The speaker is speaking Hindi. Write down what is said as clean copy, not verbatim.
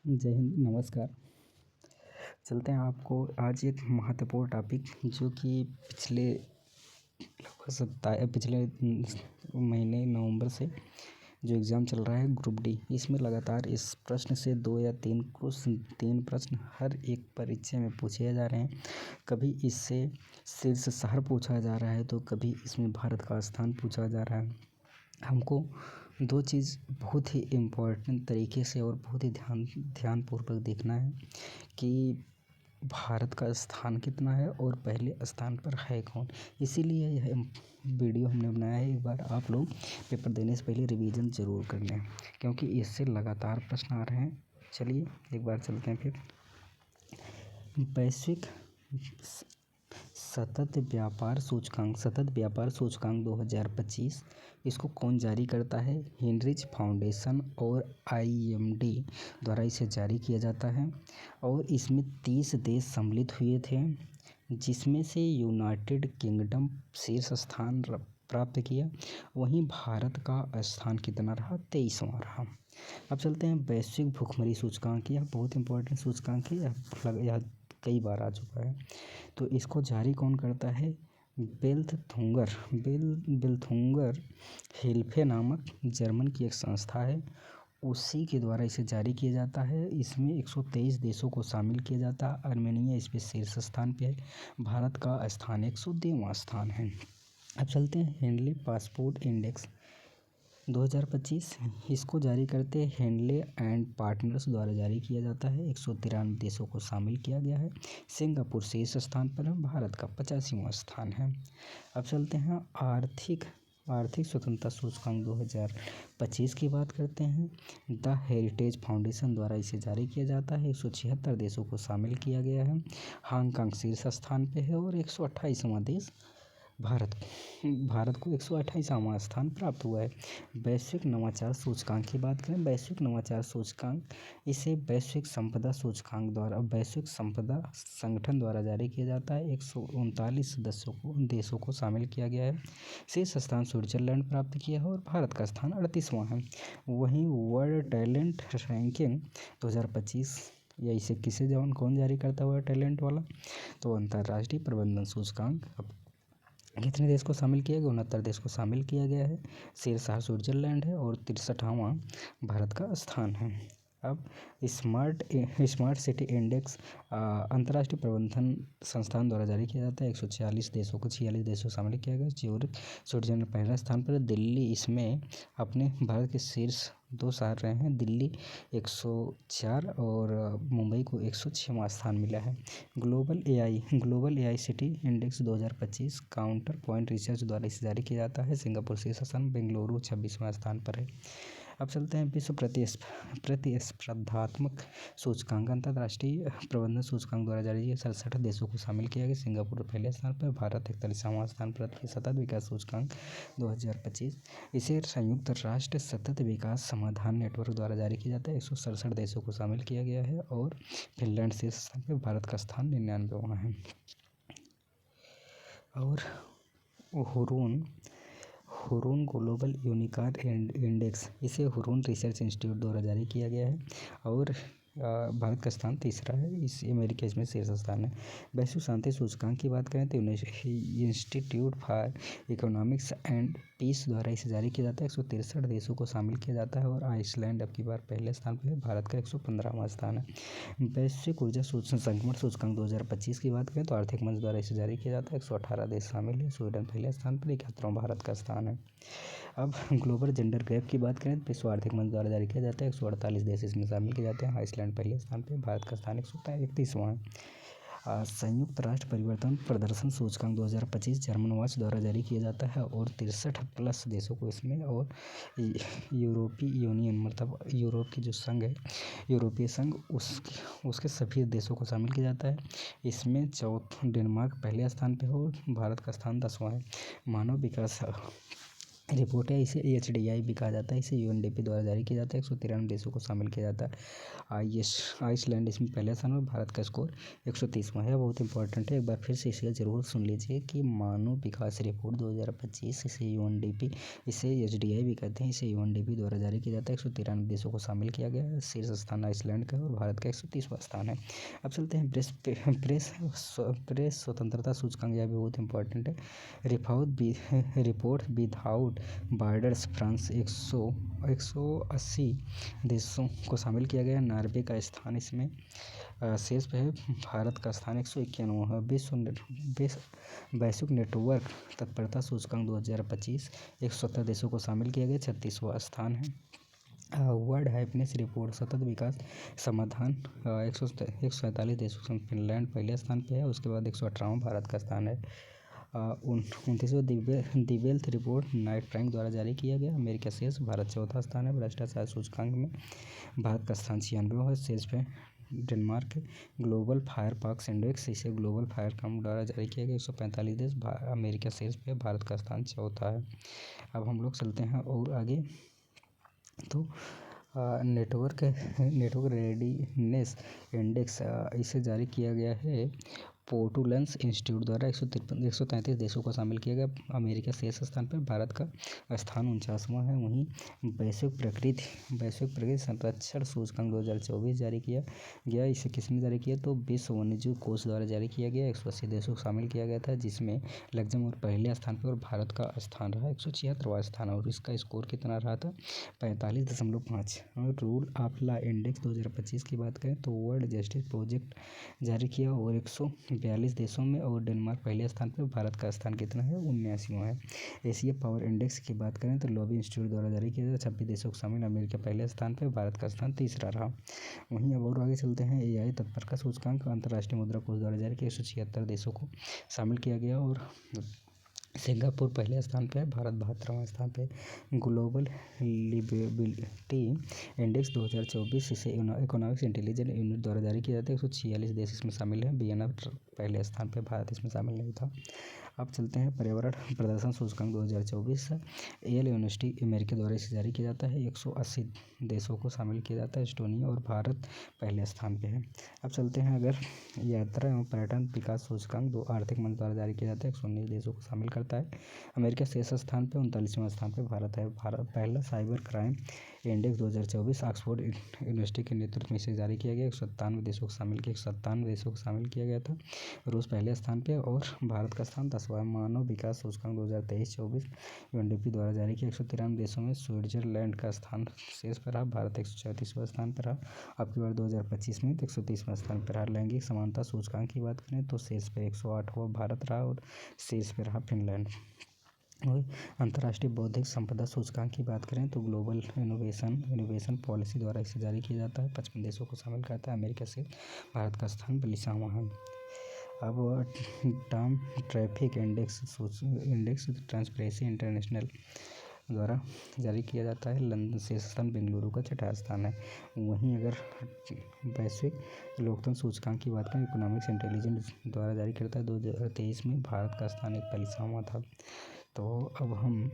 जय हिंद, नमस्कार। चलते हैं आपको आज एक महत्वपूर्ण टॉपिक जो कि पिछले महीने नवंबर से जो एग्ज़ाम चल रहा है ग्रुप डी, इसमें लगातार इस प्रश्न से 2 या 3 प्रश्न हर एक परीक्षा में पूछे जा रहे हैं। कभी इससे शीर्ष शहर पूछा जा रहा है तो कभी इसमें भारत का स्थान पूछा जा रहा है। हमको 2 चीज़ बहुत ही इम्पोर्टेंट तरीके से और बहुत ही ध्यानपूर्वक देखना है कि भारत का स्थान कितना है और पहले स्थान पर है कौन। इसीलिए यह वीडियो हमने बनाया है। एक बार आप लोग पेपर देने से पहले रिवीजन ज़रूर कर लें, क्योंकि इससे लगातार प्रश्न आ रहे हैं। चलिए एक बार चलते हैं फिर। वैश्विक सतत व्यापार सूचकांक 2025 इसको कौन जारी करता है? हेनरिच फाउंडेशन और IMD द्वारा इसे जारी किया जाता है और इसमें 30 देश सम्मिलित हुए थे, जिसमें से यूनाइटेड किंगडम शीर्ष स्थान प्राप्त किया। वहीं भारत का स्थान कितना रहा? 23वां रहा। अब चलते हैं वैश्विक भुखमरी सूचकांक। यह बहुत इंपॉर्टेंट सूचकांक है, यह कई बार आ चुका है। तो इसको जारी कौन करता है? बेल्थुंगर हिल्फे नामक जर्मन की एक संस्था है, उसी के द्वारा इसे जारी किया जाता है। इसमें 123 देशों को शामिल किया जाता है। आर्मेनिया इस पे शीर्ष स्थान पे है। भारत का स्थान 102वां स्थान है। अब चलते हैं हेनले पासपोर्ट इंडेक्स 2025। इसको जारी करते हेनले एंड पार्टनर्स द्वारा जारी किया जाता है। 193 देशों को शामिल किया गया है। सिंगापुर शीर्ष स्थान पर है। भारत का 85वां स्थान है। अब चलते हैं आर्थिक स्वतंत्रता सूचकांक 2025 की बात करते हैं। द हेरिटेज फाउंडेशन द्वारा इसे जारी किया जाता है। 176 देशों को शामिल किया गया है। हांगकांग शीर्ष स्थान पे है और 128वां देश भारत को 128वां स्थान प्राप्त हुआ है। वैश्विक नवाचार सूचकांक की बात करें, वैश्विक नवाचार सूचकांक इसे वैश्विक संपदा संगठन द्वारा जारी किया जाता है। 139 देशों को शामिल किया गया है। शीर्ष स्थान स्विट्जरलैंड प्राप्त किया है और भारत का स्थान 38वां है। वहीं वर्ल्ड टैलेंट रैंकिंग 2025 या इसे कौन जारी करता हुआ टैलेंट वाला? तो अंतर्राष्ट्रीय प्रबंधन सूचकांक कितने देश को शामिल किया गया? 69 देश को शामिल किया गया है। शीर्ष स्विट्जरलैंड है और 63वां भारत का स्थान है। अब स्मार्ट सिटी इंडेक्स अंतर्राष्ट्रीय प्रबंधन संस्थान द्वारा जारी किया जाता है। 146 देशों को 46 देशों शामिल किया गया। ज्यूरिख स्विट्जरलैंड पहला स्थान पर। दिल्ली इसमें अपने भारत के शीर्ष 2 शहर रहे हैं। दिल्ली 104 और मुंबई को 106वां स्थान मिला है। Global AI city index 2025 counter point research द्वारा इसे जारी किया जाता है। सिंगापुर शीर्ष स्थान, बेंगलुरु 26वां स्थान पर है। अब चलते हैं विश्व प्रतिस्पर्धात्मक सूचकांक अंतर्राष्ट्रीय प्रबंधन सूचकांक द्वारा जारी किया। 67 देशों को शामिल किया गया। सिंगापुर पहले स्थान पर, भारत 41वां स्थान पर। सतत विकास सूचकांक 2025 इसे संयुक्त राष्ट्र सतत विकास समाधान नेटवर्क द्वारा जारी किया जाता है। 167 देशों को शामिल किया गया है और फिनलैंड शीर्ष स्थान पर। भारत का स्थान 99वां है। और हुरून ग्लोबल यूनिकॉर्न इंडेक्स इसे हुरून रिसर्च इंस्टीट्यूट द्वारा जारी किया गया है और भारत का स्थान 3रा है। इस अमेरिका इसमें शीर्ष स्थान है। वैश्विक शांति सूचकांक की बात करें तो institute for economics and peace द्वारा इसे जारी किया जाता है। 163 देशों को शामिल किया जाता है और आइसलैंड अब की बार पहले स्थान पर है। भारत का 115वां स्थान है। वैश्विक ऊर्जा संक्रमण सूचकांक 2025 की बात करें तो आर्थिक मंच द्वारा इसे जारी किया जाता है। 118 देश शामिल है। स्वीडन पहले स्थान पर, 71वां भारत का स्थान है। अब ग्लोबल जेंडर गैप की बात करें तो विश्व आर्थिक मंच द्वारा जारी किया जाता है। 148 देश इसमें शामिल किए जाते हैं। आइसलैंड पहले स्थान पर, भारत का स्थान 131वां है। संयुक्त राष्ट्र परिवर्तन प्रदर्शन सूचकांक 2025 जर्मन वॉच द्वारा जारी किया जाता है और 63+ देशों को इसमें और यूरोपीय यूनियन मतलब यूरोप की जो संघ है, यूरोपीय संघ, उसके सभी देशों को शामिल किया जाता है। इसमें डेनमार्क पहले स्थान पर है और भारत का स्थान 10वां है। मानव विकास रिपोर्ट है। इसे HDI भी कहा जाता है। इसे UNDP द्वारा जारी किया जाता है। 193 देशों को शामिल किया जाता है। आइसलैंड इसमें पहले स्थान पर, भारत का स्कोर 130वां है। बहुत इंपॉर्टेंट है, एक बार फिर से इसे ज़रूर सुन लीजिए कि मानव विकास रिपोर्ट 2025, इसे UNDP, इसे HDI भी कहते हैं, इसे UNDP द्वारा जारी किया जाता है। 193 देशों को शामिल किया गया है। शीर्ष स्थान आइसलैंड का और भारत का 130वां स्थान है। अब चलते हैं प्रेस स्वतंत्रता सूचकांक, यह भी बहुत इंपॉर्टेंट है। रिपोर्ट विदाउट बॉर्डर्स, फ्रांस 180 देशों को शामिल किया गया। नॉर्वे का स्थान इसमें शीर्ष पे है। भारत का स्थान 191वां है। वैश्विक नेटवर्क तत्परता सूचकांक 2025, 170 देशों को शामिल किया गया, 36वां स्थान है। वर्ल्ड हैप्पीनेस रिपोर्ट सतत विकास समाधान 147 देशों से फिनलैंड पहले स्थान पे है। उसके बाद 118वां भारत का स्थान है। 29वां the wealth report Knight Frank द्वारा जारी किया गया। अमेरिका शीर्ष, भारत चौथा स्थान है। भ्रष्टाचार सूचकांक में भारत का स्थान 96वां है। शीर्ष पे Denmark. Global fire parks index, इसे ग्लोबल फायर कम द्वारा जारी किया गया। 145 देश, अमेरिका शीर्ष पे, भारत का स्थान चौथा है। अब हम लोग चलते हैं और आगे। तो नेटवर्क रेडीनेस इंडेक्स, इसे जारी किया गया है पोर्टुलेंस इंस्टीट्यूट द्वारा। 133 देशों को शामिल किया गया। अमेरिका शीर्ष स्थान पर, भारत का स्थान 49वां है। वहीं वैश्विक प्रकृति संरक्षण सूचकांक 2024 जारी किया गया। इसे किसने जारी किया? तो विश्व वन्यजीव कोष द्वारा जारी किया गया। 180 देशों को शामिल किया गया था, जिसमें लग्जमबर्ग पहले स्थान पर और भारत का स्थान रहा 176वां स्थान, और इसका स्कोर कितना रहा था? 45.5। और रूल ऑफ लॉ इंडेक्स 2025 की बात करें तो वर्ल्ड जस्टिस प्रोजेक्ट जारी किया और 142 देशों में, और डेनमार्क पहले स्थान पर। भारत का स्थान कितना है? 79वां है। एशिया पावर इंडेक्स की बात करें तो लॉबी इंस्टीट्यूट द्वारा जारी किया गया। 26 देशों को शामिल, अमेरिका पहले स्थान पर, भारत का स्थान तीसरा रहा। वहीं अब और आगे चलते हैं। AI तत्परता सूचकांक अंतर्राष्ट्रीय मुद्रा कोष द्वारा जारी किया। 176 देशों को शामिल किया गया और सिंगापुर पहले स्थान पे है, भारत 72वां स्थान पे। ग्लोबल लिवेबिलिटी इंडेक्स 2024, इसे इकोनॉमिक्स इंटेलिजेंस यूनिट द्वारा जारी किया जाता है। 146 देश इसमें शामिल हैं। वियना पहले स्थान पे, भारत इसमें शामिल नहीं था। अब चलते हैं पर्यावरण प्रदर्शन सूचकांक 2024। येल यूनिवर्सिटी अमेरिका द्वारा इसे जारी किया जाता है। 180 देशों को शामिल किया जाता है। एस्टोनिया और भारत पहले स्थान पे है। अब चलते हैं अगर यात्रा एवं पर्यटन विकास सूचकांक दो आर्थिक मंच द्वारा जारी किया जाता है। 119 देशों को शामिल करता है। अमेरिका शीर्ष स्थान पे, 39वां स्थान पे भारत है। पहला cyber crime index 2024 Oxford university के नेतृत्व में इसे जारी किया गया। 197 देशों को शामिल किया 197 देशों को शामिल किया गया था। रूस पहले स्थान पे और भारत का स्थान 10वां। मानव विकास सूचकांक 2023-24 UNDP द्वारा जारी किया। 193 देशों में स्विट्जरलैंड का स्थान शीर्ष पर रहा। भारत 134वां स्थान पर रहा। अब की बार 2025 में 130वां स्थान पर रहा। लैंगिक समानता सूचकांक की बात करें तो शीर्ष पर 108वां भारत रहा और शीर्ष पर रहा फिनलैंड। और अंतर्राष्ट्रीय बौद्धिक संपदा सूचकांक की बात करें तो ग्लोबल इनोवेशन पॉलिसी द्वारा इसे जारी किया जाता है। 55 देशों को शामिल करता है। अमेरिका से भारत का स्थान 42वां है। अब time traffic index transparency international द्वारा जारी किया जाता है। लंदन शीर्ष स्थान, बेंगलुरु का छठा स्थान है। वहीं अगर वैश्विक लोकतंत्र सूचकांक की बात करें, इकोनॉमिक्स इंटेलिजेंस द्वारा जारी करता है 2023 में, भारत का स्थान 41वां था। तो अब हम